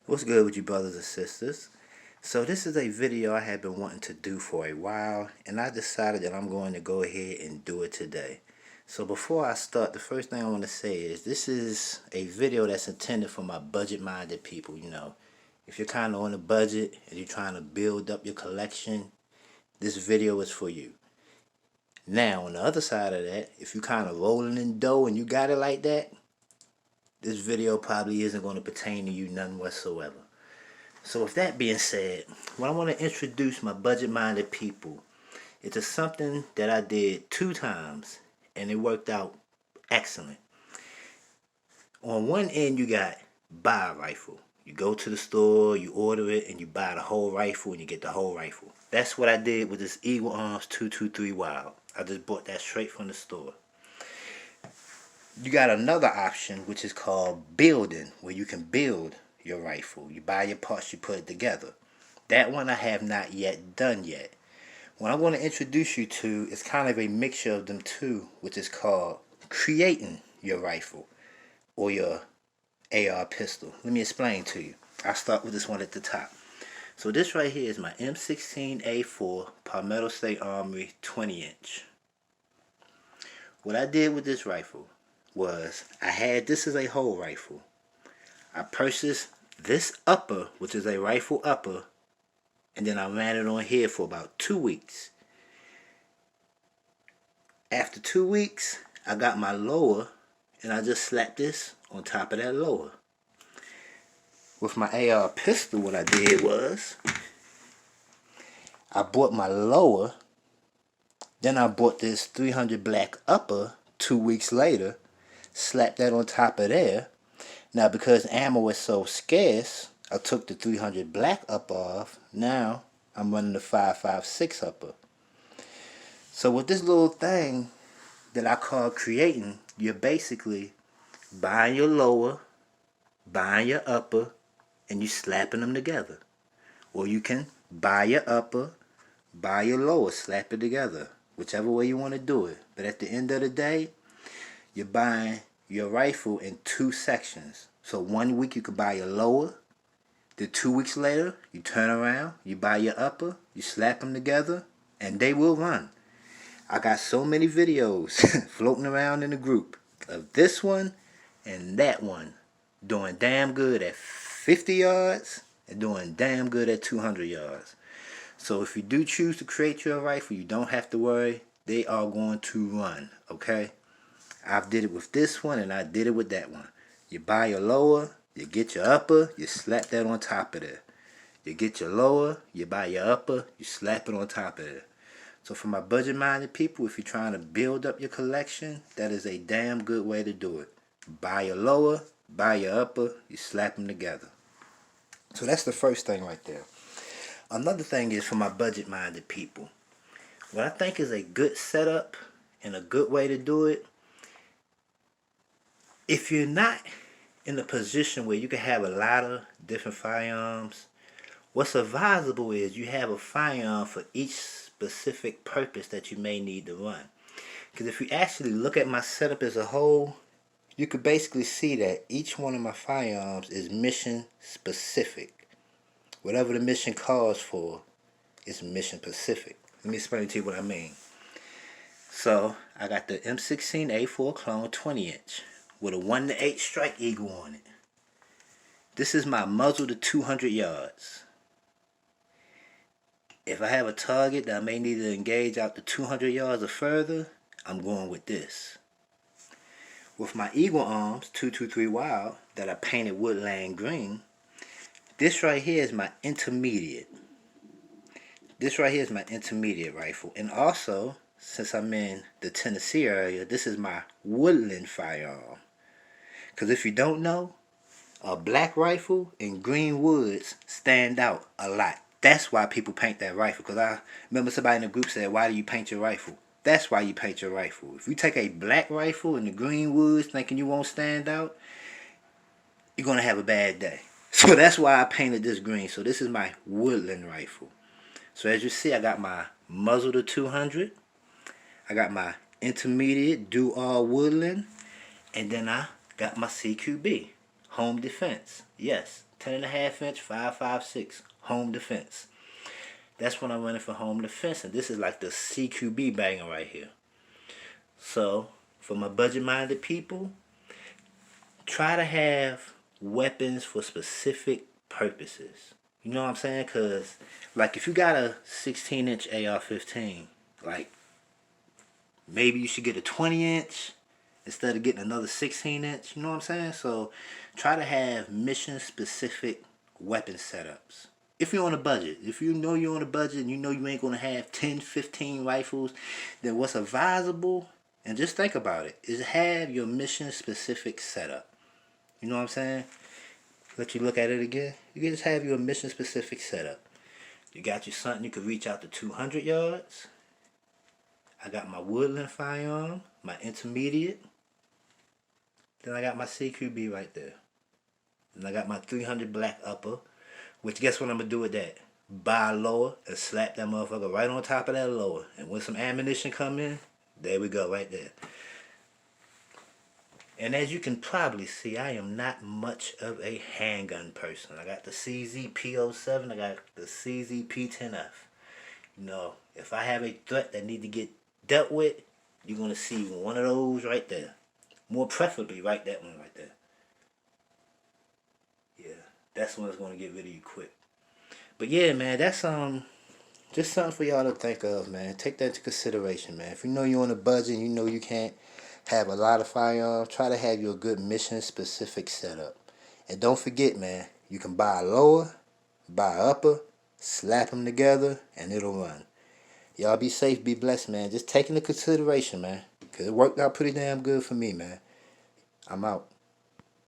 What's good with you brothers and sisters? So this is a video I have been wanting to do for a while, and I decided that I'm going to go ahead and do it today. So before I start, the first thing I want to say is this is a video that's intended for my budget-minded people. If you're kind of on a budget and you're trying to build up your collection, this video is for you. Now, on the other side of that, if you're kind of rolling in dough and you got it like that, this video probably isn't going to pertain to you none whatsoever. So with that being said, what I want to introduce my budget-minded people is to something that I did 2 times and it worked out excellent. On one end you got buy a rifle. You go to the store, you order it, and you buy the whole rifle and you get the whole rifle. That's what I did with this Eagle Arms 223 Wild. I just bought that straight from the store. You got another option which is called building, where you can build your rifle. You buy your parts, you put it together. That one I have not yet done yet. What I'm going to introduce you to is kind of a mixture of them two, which is called creating your rifle or your AR pistol. Let me explain to you. I'll start with this one at the top. So this right here is my M16A4 Palmetto State Armory 20-inch. What I did with this rifle was this is a whole rifle. I purchased this upper, which is a rifle upper, and then I ran it on here for about 2 weeks. After 2 weeks, I got my lower, and I just slapped this on top of that lower. With my AR pistol, what I did was, I bought my lower, then I bought this 300 black upper 2 weeks later, slapped that on top of there. Now because ammo is so scarce, I took the 300 black upper off. Now I'm running the 5.56 upper. So with this little thing that I call creating, you're basically buying your lower, buying your upper, and you slapping them together. Or you can buy your upper, buy your lower, slap it together. Whichever way you want to do it. But at the end of the day, you're buying your rifle in 2 sections. So 1 week you could buy your lower, then 2 weeks later you turn around, you buy your upper, you slap them together, and they will run. I got so many videos floating around in the group of this one and that one doing damn good at 50 yards and doing damn good at 200 yards. So if you do choose to create your rifle, you don't have to worry. They are going to run, okay? I did it with this one and I did it with that one. You buy your lower, you get your upper, you slap that on top of it. You get your lower, you buy your upper, you slap it on top of it. So for my budget-minded people, if you're trying to build up your collection, that is a damn good way to do it. Buy your lower, buy your upper, you slap them together. So that's the first thing right there. Another thing is for my budget-minded people. What I think is a good setup and a good way to do it, if you're not in a position where you can have a lot of different firearms, what's advisable is you have a firearm for each specific purpose that you may need to run. Because if you actually look at my setup as a whole, you could basically see that each one of my firearms is mission specific. Whatever the mission calls for is mission specific. Let me explain to you what I mean. So I got the M16A4 clone 20-inch with a 1-to-8 strike eagle on it. This is my muzzle to 200 yards. If I have a target that I may need to engage out to 200 yards or further, I'm going with this. With my Eagle Arms 223 Wild that I painted woodland green, this right here is my intermediate. This right here is my intermediate rifle. And also, since I'm in the Tennessee area, this is my woodland firearm. Because if you don't know, a black rifle in green woods stand out a lot. That's why people paint that rifle. Because I remember somebody in the group said, why do you paint your rifle? That's why you paint your rifle. If you take a black rifle in the green woods thinking you won't stand out, you're going to have a bad day. So that's why I painted this green. So this is my woodland rifle. So as you see, I got my muzzle to 200. I got my intermediate do-all woodland. And then I got my CQB, home defense. Yes, 10.5 inch, 5.56 home defense. That's what I'm running for home defense, and this is like the CQB banger right here. So, for my budget-minded people, try to have weapons for specific purposes. You know what I'm saying? Because, like, if you got a 16-inch AR-15, like, maybe you should get a 20-inch instead of getting another 16-inch. You know what I'm saying? So, try to have mission-specific weapon setups. If you're on a budget, if you know you're on a budget and you know you ain't going to have 10, 15 rifles, then what's advisable, and just think about it, is have your mission-specific setup. You know what I'm saying? Let you look at it again. You can just have your mission-specific setup. You got you something you can reach out to 200 yards. I got my woodland firearm, my intermediate. Then I got my CQB right there. And I got my 300 black upper. Which, guess what I'm going to do with that? Buy a lower and slap that motherfucker right on top of that lower. And when some ammunition come in, there we go, right there. And as you can probably see, I am not much of a handgun person. I got the CZ-P07, I got the CZ-P10F. You know, if I have a threat that need to get dealt with, you're going to see one of those right there. More preferably, right that one right there. Yeah, that's one that's going to get rid of you quick. But yeah, man, that's just something for y'all to think of, man. Take that into consideration, man. If you know you're on a budget and you know you can't have a lot of firearms, try to have your good mission-specific setup. And don't forget, man, you can buy a lower, buy a upper, slap them together, and it'll run. Y'all be safe, be blessed, man. Just take into consideration, man. Because it worked out pretty damn good for me, man. I'm out.